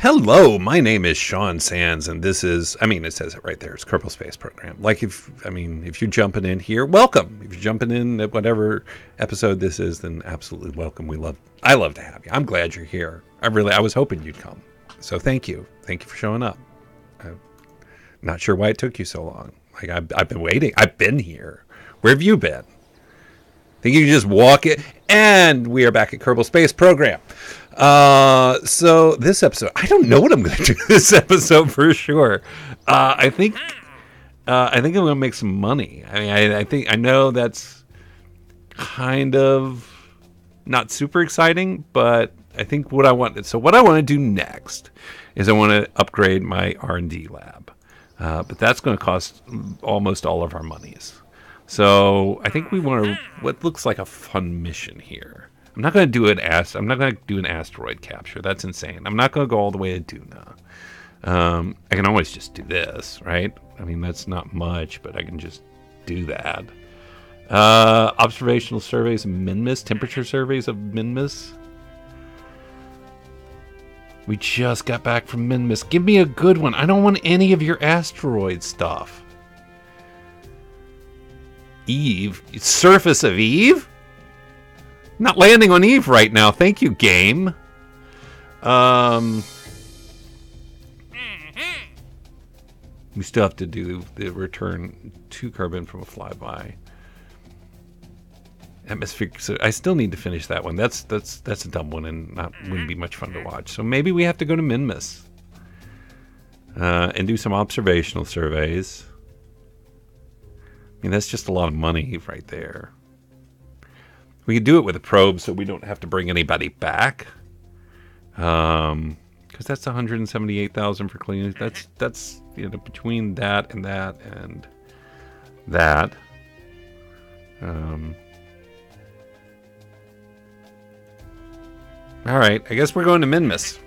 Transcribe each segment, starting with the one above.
Hello, my name is Sean Sands, and this is, it says it right there, it's Kerbal Space Program. Like, if you're jumping in here, welcome. If you're jumping in at whatever episode this is, then absolutely welcome. I love to have you. I'm glad you're here. I was hoping you'd come. So thank you. Thank you for showing up. I'm not sure why it took you so long. Like, I've been waiting. I've been here. Where have you been? Think you can just walk it? And we are back at Kerbal Space Program. So this episode, I don't know what I'm going to do this episode for sure. I think I'm going to make some money. I know that's kind of not super exciting, but I think what I want to do next is I want to upgrade my R&D lab. But that's going to cost almost all of our monies. So I think we want what looks like a fun mission here. I'm not going to do an asteroid capture. That's insane. I'm not going to go all the way to Duna. I can always just do this, right? That's not much, but I can just do that. Observational surveys of Minmus, temperature surveys of Minmus. We just got back from Minmus. Give me a good one. I don't want any of your asteroid stuff. Eve, surface of Eve? Not landing on Eve right now. Thank you, game. We still have to do the return to Kerbal from a flyby. Atmospheric. So I still need to finish that one. That's a dumb one and wouldn't be much fun to watch. So maybe we have to go to Minmus and do some observational surveys. That's just a lot of money right there. We could do it with a probe so we don't have to bring anybody back. Because that's $178,000 for cleaning. That's between that and that and that. All right, I guess we're going to Minmus.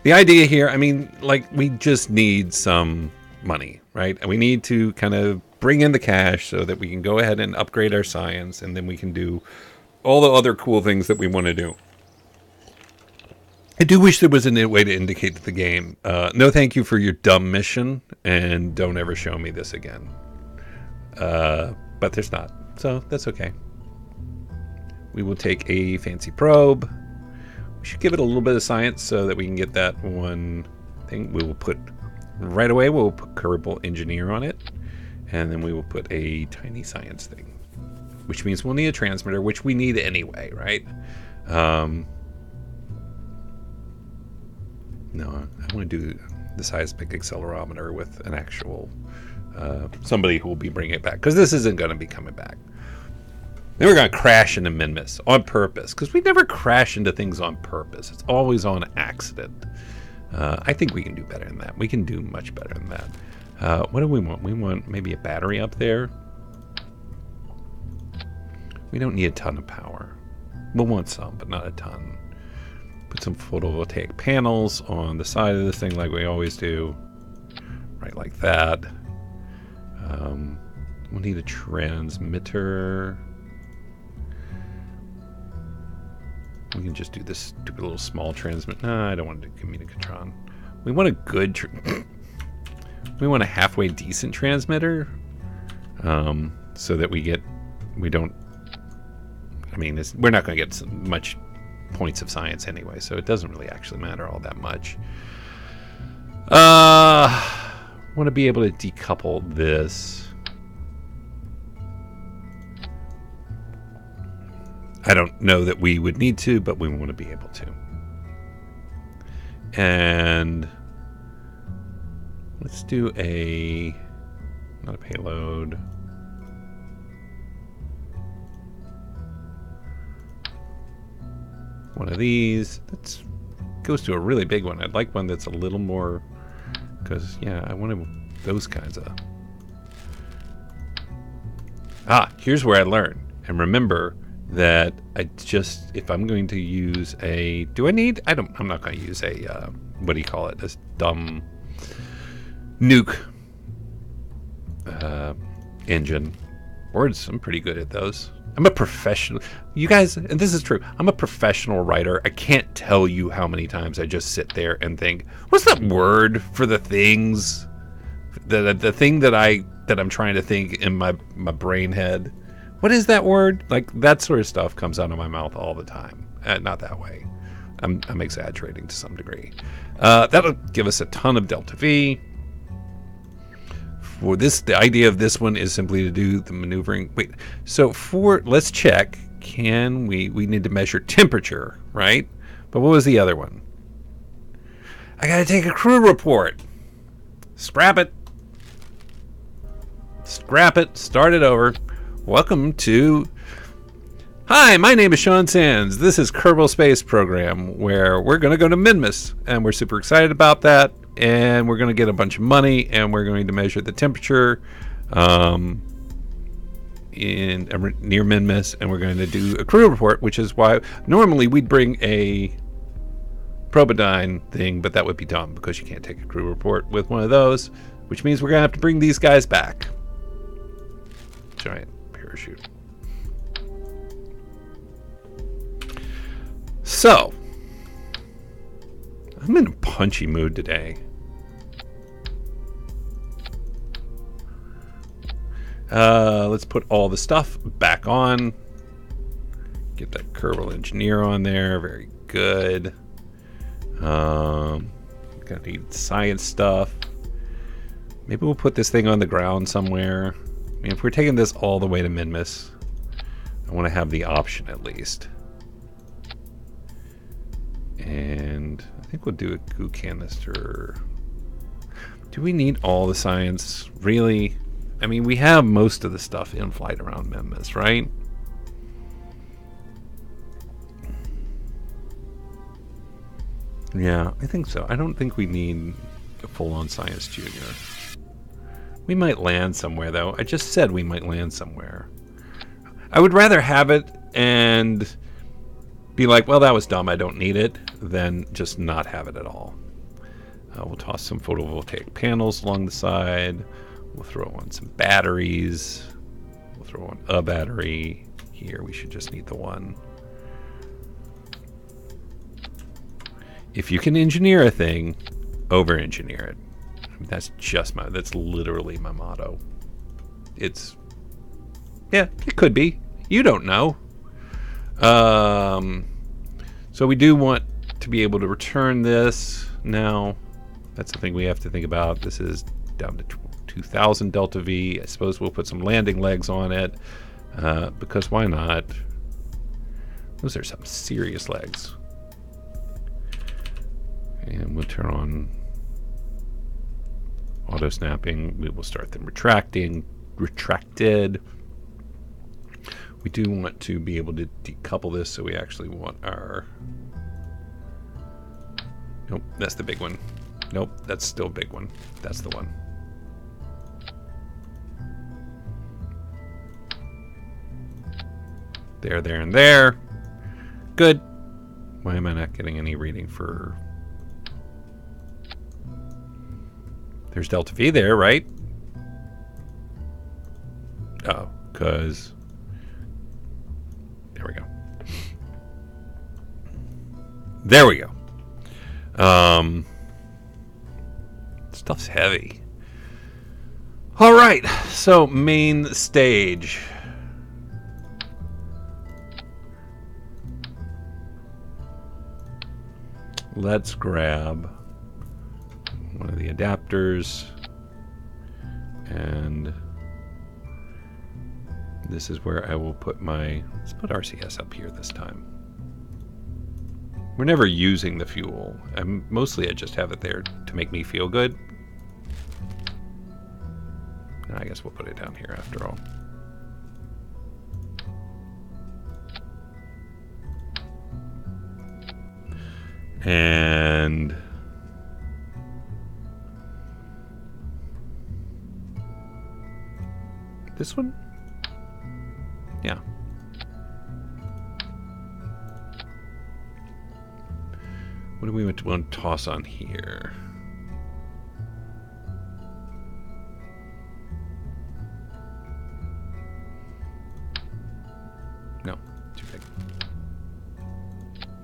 The idea here, we just need some money, right? And we need to kind of bring in the cash so that we can go ahead and upgrade our science, and then we can do all the other cool things that we want to do. I do wish there was a way to indicate to the game, no thank you for your dumb mission, and don't ever show me this again. But there's not, so that's okay. We will take a fancy probe. We should give it a little bit of science so that we can get that one thing. We'll put Kerbal Engineer on it, and then we will put a tiny science thing, which means we'll need a transmitter, which we need anyway, right? No, I want to do the seismic accelerometer with an actual somebody who will be bringing it back, because this isn't going to be coming back. Then we're going to crash into Minmus on purpose, because we never crash into things on purpose. It's always on accident. I think we can do better than that. We can do much better than that. What do we want? We want maybe a battery up there. We don't need a ton of power. We'll want some, but not a ton. Put some photovoltaic panels on the side of this thing like we always do. Right like that. We'll need a transmitter. We can just do this stupid little small transmit. No, I don't want to do communicatron. We want a good... we want a halfway decent transmitter. So that we don't... we're not going to get much points of science anyway, so it doesn't really actually matter all that much. Want to be able to decouple this. I don't know that we would need to, but we want to be able to. And let's do not a payload. One of these. That goes to a really big one. I'd like one that's a little more, because, yeah, I wanted those kinds of. Here's where I learned. And remember that if I'm going to use I'm not going to use a, what do you call it? This dumb nuke engine. Words, I'm pretty good at those. I'm a professional. You guys, and this is true, I'm a professional writer. I can't tell you how many times I just sit there and think, what's that word for the things? The thing that I'm trying to think in my brain head. What is that word? Like, that sort of stuff comes out of my mouth all the time. Not that way. I'm exaggerating to some degree. That'll give us a ton of delta V. For this, the idea of this one is simply to do the maneuvering. Wait, so let's check. We need to measure temperature, right? But what was the other one? I gotta take a crew report. Scrap it. Start it over. Welcome to... Hi, my name is Sean Sands. This is Kerbal Space Program, where we're going to go to Minmus, and we're super excited about that, and we're going to get a bunch of money, and we're going to measure the temperature near Minmus, and we're going to do a crew report, which is why normally we'd bring a Probodyne thing, but that would be dumb, because you can't take a crew report with one of those, which means we're going to have to bring these guys back. Giant parachute. So, I'm in a punchy mood today. Let's put all the stuff back on. Get that Kerbal engineer on there. Very good. Gonna need science stuff. Maybe we'll put this thing on the ground somewhere. I mean, if we're taking this all the way to Minmus, I want to have the option at least. And I think we'll do a goo canister. Do we need all the science? Really? I mean, we have most of the stuff in flight around Minmus, right? Yeah, I think so. I don't think we need a full-on science junior. We might land somewhere, though. I just said we might land somewhere. I would rather have it and be like, well, that was dumb, I don't need it, than just not have it at all. We'll toss some photovoltaic panels along the side. We'll throw on some batteries. We'll throw on a battery. Here, we should just need the one. If you can engineer a thing, over-engineer it. That's literally my motto. Yeah, it could be. You don't know. So we do want to be able to return this now. That's the thing we have to think about. This is down to 2,000 delta V. I suppose we'll put some landing legs on it, because why not? Those are some serious legs. And we'll turn on auto snapping. We will start them retracted. We do want to be able to decouple this, so we actually want our... Nope, that's the big one. Nope, that's still a big one. That's the one. There, and there. Good. Why am I not getting any reading for... There's delta V there, right? Oh, because... There we go. There we go. Stuff's heavy. All right, so main stage. Let's grab one of the adapters, and this is where I will put let's put RCS up here this time. We're never using the fuel. Mostly I just have it there to make me feel good. And I guess we'll put it down here after all. And this one? Yeah. What do we want to toss on here?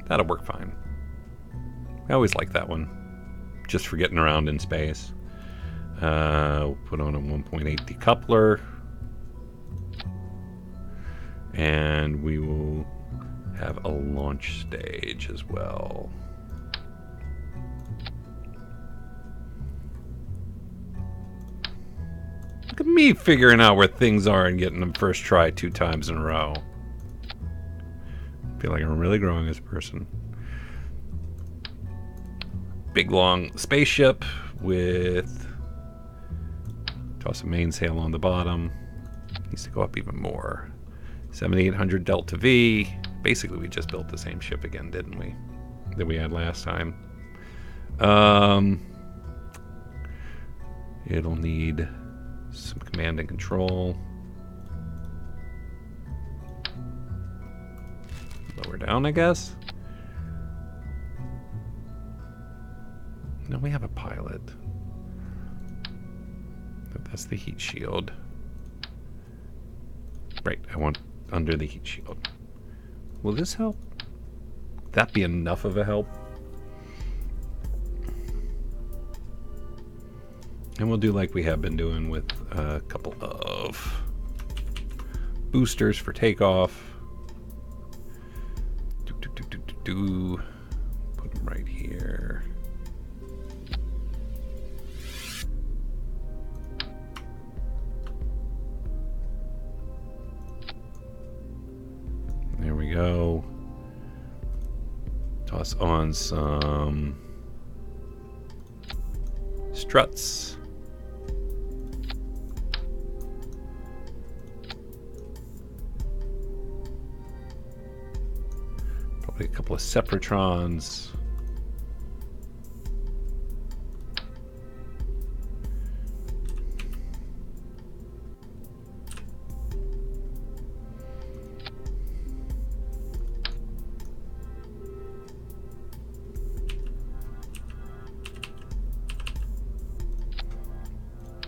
That'll work fine. I always like that one. Just for getting around in space. We'll put on a 1.8 decoupler. And we will have a launch stage as well. Look at me figuring out where things are and getting them first try 2 times in a row. I feel like I'm really growing as a person. Big long spaceship with toss a mainsail on the bottom. Needs to go up even more. 7800 Delta V. Basically, we just built the same ship again, didn't we? That we had last time. It'll need some command and control. Lower down, I guess. No, we have a pilot. That's the heat shield. Right, I want under the heat shield. Will this help? Would that be enough of a help? And we'll do like we have been doing with a couple of boosters for takeoff. Put them right here. There we go. Toss on some struts. Probably a couple of Separatrons.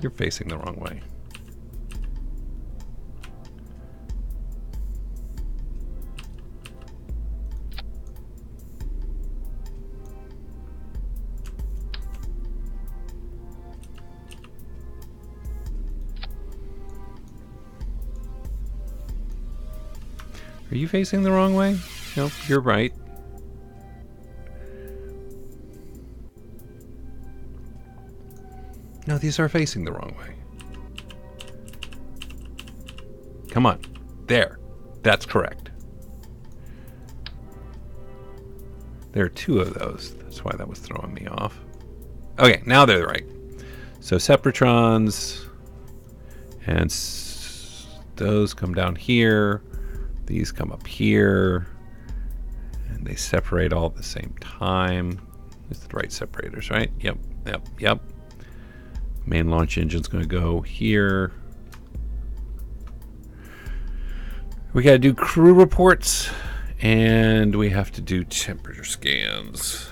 You're facing the wrong way. Are you facing the wrong way? Nope, you're right. No, these are facing the wrong way. Come on. There. That's correct. There are 2 of those. That's why that was throwing me off. Okay, now they're right. So Separatrons. And those come down here. These come up here. And they separate all at the same time. It's the right separators, right? Yep, yep, yep. Main launch engine's going to go here. We got to do crew reports, and we have to do temperature scans.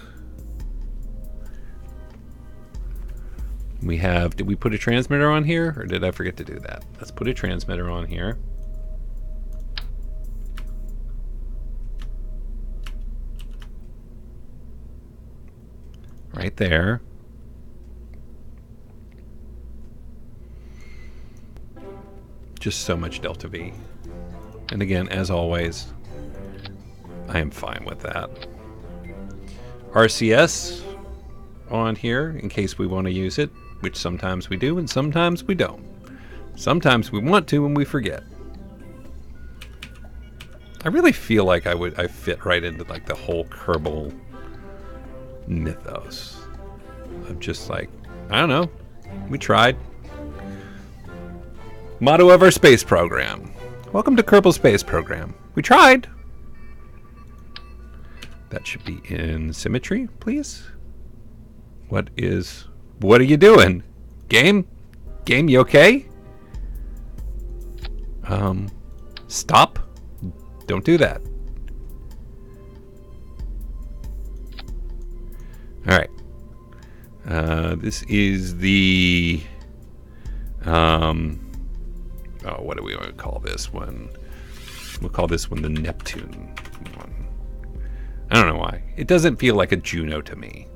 We have, did we put a transmitter on here, or did I forget to do that? Let's put a transmitter on here. Right there. Just so much Delta V. And again, as always, I am fine with that. RCS on here in case we want to use it, which sometimes we do and sometimes we don't. Sometimes we want to and we forget. I really feel like I fit right into like the whole Kerbal mythos. I'm just like, I don't know. We tried. Motto of our space program. Welcome to Kerbal Space Program. We tried. That should be in symmetry, please. What are you doing? Game? Game, you okay? Stop. Don't do that. All right. This is the oh, what do we want to call this one? We'll call this one the Neptune one. I don't know It doesn't feel like a Juno to me.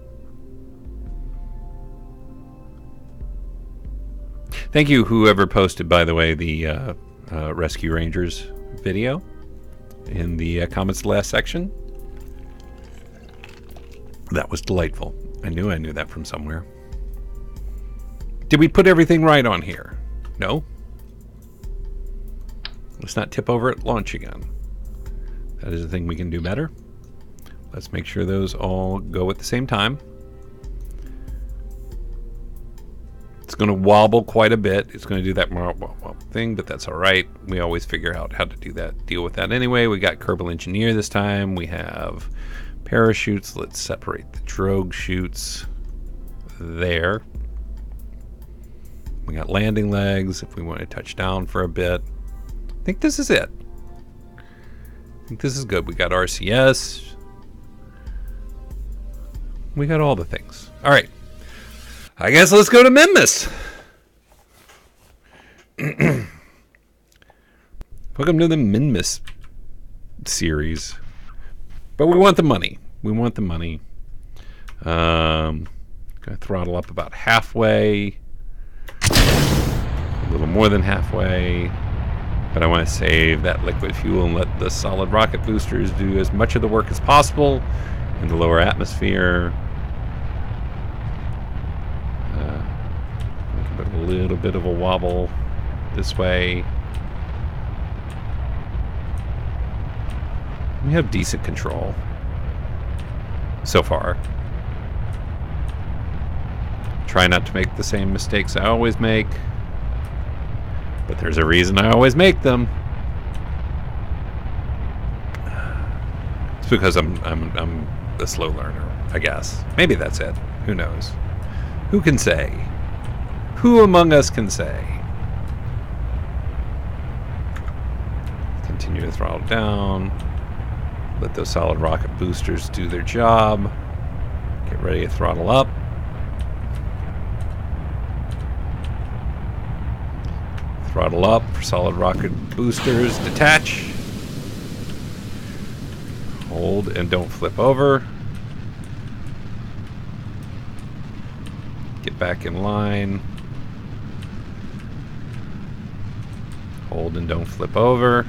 Thank you, whoever posted, by the way, the Rescue Rangers video in the comments last section. That was delightful. I knew that from somewhere. Did we put everything right on here? No. Let's not tip over at launch again. That is a thing we can do better. Let's make sure those all go at the same time. It's going to wobble quite a bit. It's going to do that thing, but that's all right. We always figure out how to do that, deal with that anyway. We got Kerbal Engineer this time. We have parachutes. Let's separate the drogue chutes there. We got landing legs if we want to touch down for a bit. I think this is it. I think this is good. We got RCS. We got all the things. All right. I guess let's go to Minmus. Welcome to the Minmus series. But we want the money. We want the money. Gonna throttle up about halfway. A little more than halfway. But I want to save that liquid fuel and let the solid rocket boosters do as much of the work as possible in the lower atmosphere. A little bit of a wobble this way. We have decent control so far. Try not to make the same mistakes I always make, but there's a reason I always make them. It's because I'm a slow learner, I guess. Maybe that's it. Who knows? Who can say? Who among us can say? Continue to throttle down. Let those solid rocket boosters do their job. Get ready to throttle up. Throttle up for solid rocket boosters. Detach. Hold and don't flip over. Get back in line. Hold and don't flip over.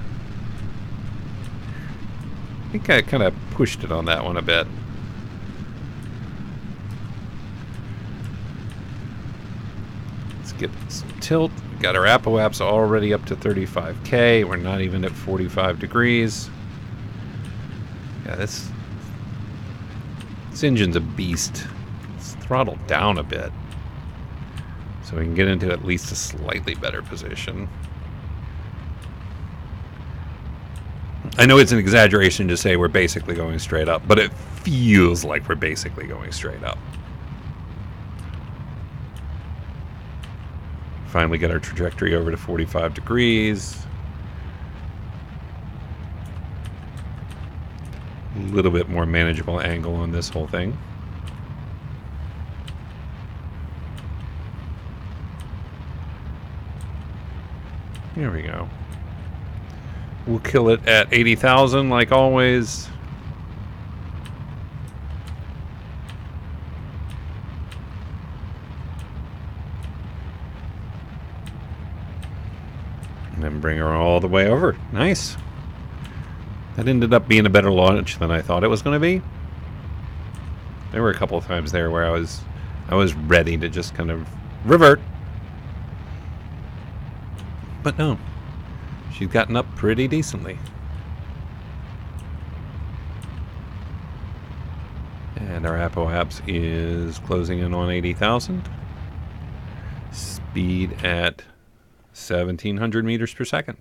I think I kind of pushed it on that one a bit. Let's get some tilt. We got our apoaps already up to 35K. We're not even at 45 degrees. Yeah, this engine's a beast. Let's throttle down a bit so we can get into at least a slightly better position. I know it's an exaggeration to say we're basically going straight up, but it feels like we're basically going straight up. Finally get our trajectory over to 45 degrees. A little bit more manageable angle on this whole thing. Here we go. We'll kill it at 80,000 like always. And then bring her all the way over. Nice. That ended up being a better launch than I thought it was going to be. There were a couple of times there where I was ready to just kind of revert. But no. She's gotten up pretty decently. And our apoaps is closing in on 80,000. Speed at 1,700 meters per second.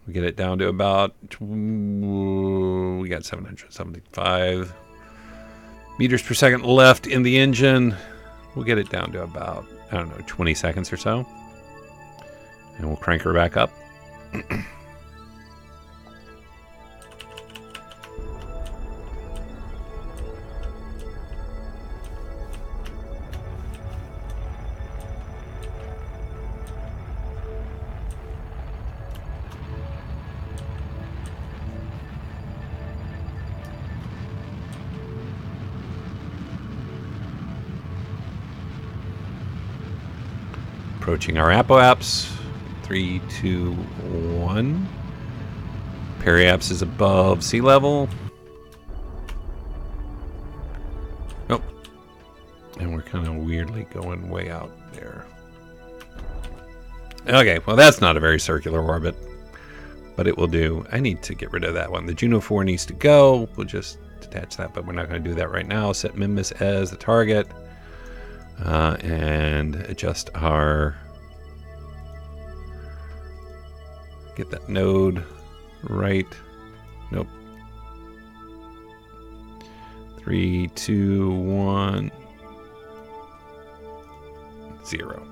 We get it down to about, we got 775 meters per second left in the engine. We'll get it down to about, I don't know, 20 seconds or so. And we'll crank her back up. Approaching our apoapse. 3, 2, 1. Periapse is above sea level. Oh. And we're kind of weirdly going way out there. Okay, well that's not a very circular orbit. But it will do. I need to get rid of that one. The Juno 4 needs to go. We'll just detach that, but we're not going to do that right now. Set Mimbus as the target. And adjust our... Get that node right. Nope. 3, 2, 1. 0.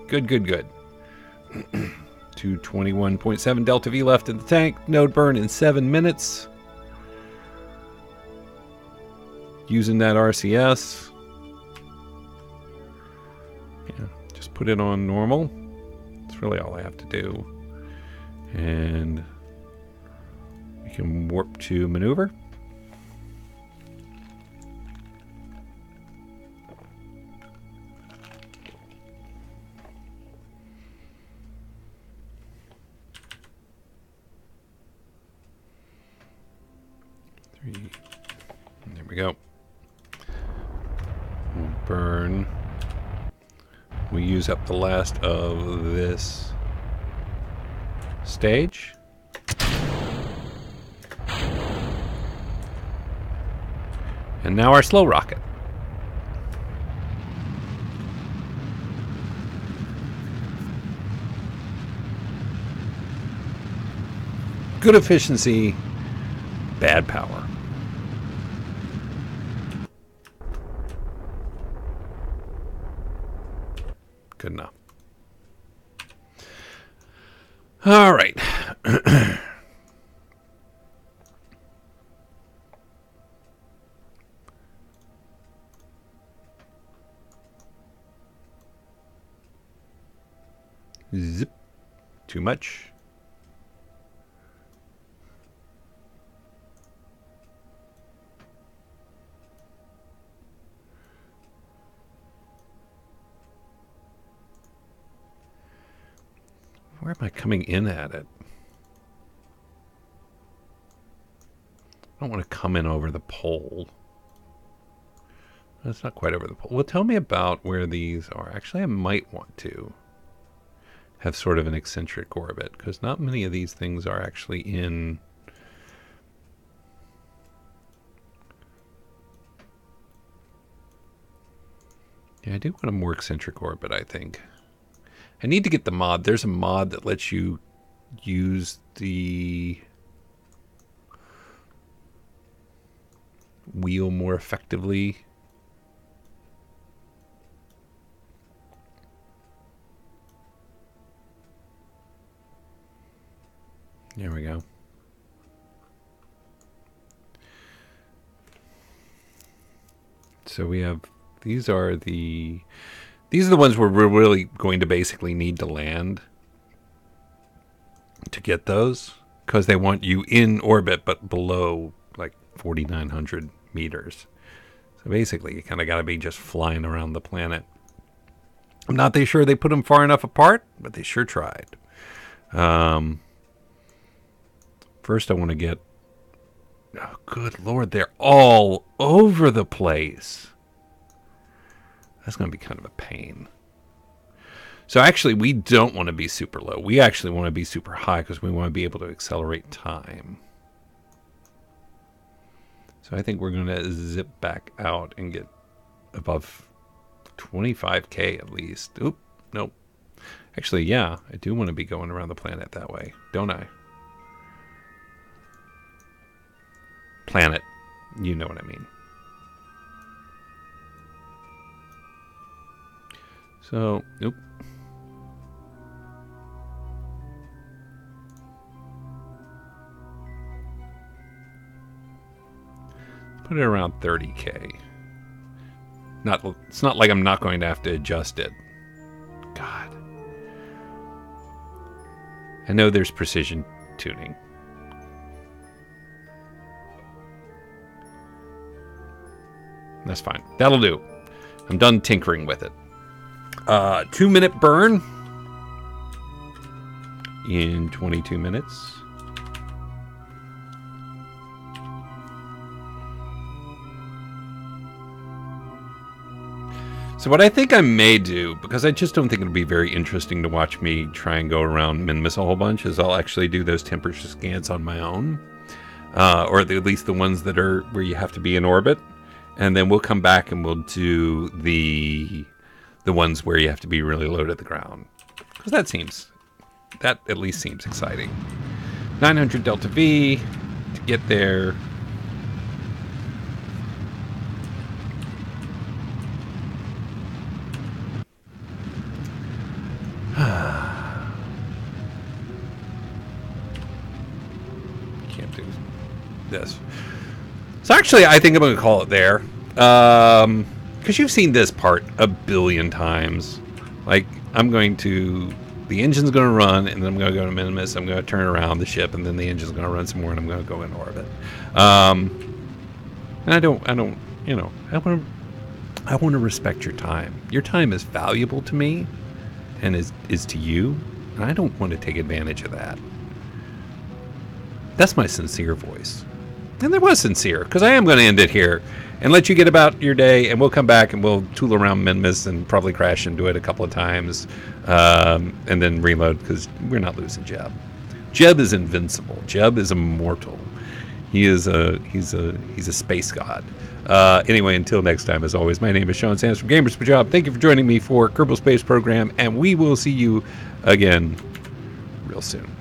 Good, good, good. 221.7 Delta V left in the tank. Node burn in 7 minutes. Using that RCS. Yeah, just put it on normal. That's really all I have to do. And we can warp to maneuver. There we go. We'll burn. We use up the last of this stage. And now our slow rocket. Good efficiency, bad power. Good enough. All right. Zip. Too much. Where am I coming in at it? I don't want to come in over the pole. That's not quite over the pole. Well, tell me about where these are. Actually, I might want to have sort of an eccentric orbit, because not many of these things are actually in... Yeah, I do want a more eccentric orbit, I think. I need to get the mod. There's a mod that lets you use the wheel more effectively. There we go. So we have, these are the ones where we're really going to basically need to land to get those, because they want you in orbit but below like 4,900 meters. So basically you kind of got to be just flying around the planet. I'm not sure they put them far enough apart, but they sure tried. First I want to get... Oh, good Lord, they're all over the place. That's going to be kind of a pain. So actually, we don't want to be super low. We actually want to be super high because we want to be able to accelerate time. So I think we're going to zip back out and get above 25K at least. Oop, nope. Actually, yeah, I do want to be going around the planet that way, don't I? Planet. You know what I mean. So, nope. Put it around 30K. It's not like I'm not going to have to adjust it. God. I know there's precision tuning. That's fine. That'll do. I'm done tinkering with it. 2-minute burn in 22 minutes. So what I think I may do, because I just don't think it'll be very interesting to watch me try and go around Min-Miss a whole bunch, is I'll actually do those temperature scans on my own. Or at least the ones that are where you have to be in orbit. And then we'll come back and we'll do the ones where you have to be really low to the ground. Because that at least seems exciting. 900 Delta V to get there. Can't do this. So actually, I think I'm going to call it there. Because you've seen this part a billion times. Like, the engine's going to run, and then I'm going to go to Min-Miss, I'm going to turn around the ship, and then the engine's going to run some more, and I'm going to go in orbit. And I want to respect your time. Your time is valuable to me, and is to you, and I don't want to take advantage of that. That's my sincere voice. And that was sincere, because I am going to end it here and let you get about your day, and we'll come back and we'll tool around Min-Miss and probably crash into it a couple of times, and then reload, because we're not losing Jeb. Jeb is invincible. Jeb is immortal. He's a space god. Anyway, until next time, as always, my name is Sean Sands from Gamers for Job. Thank you for joining me for Kerbal Space Program, and we will see you again real soon.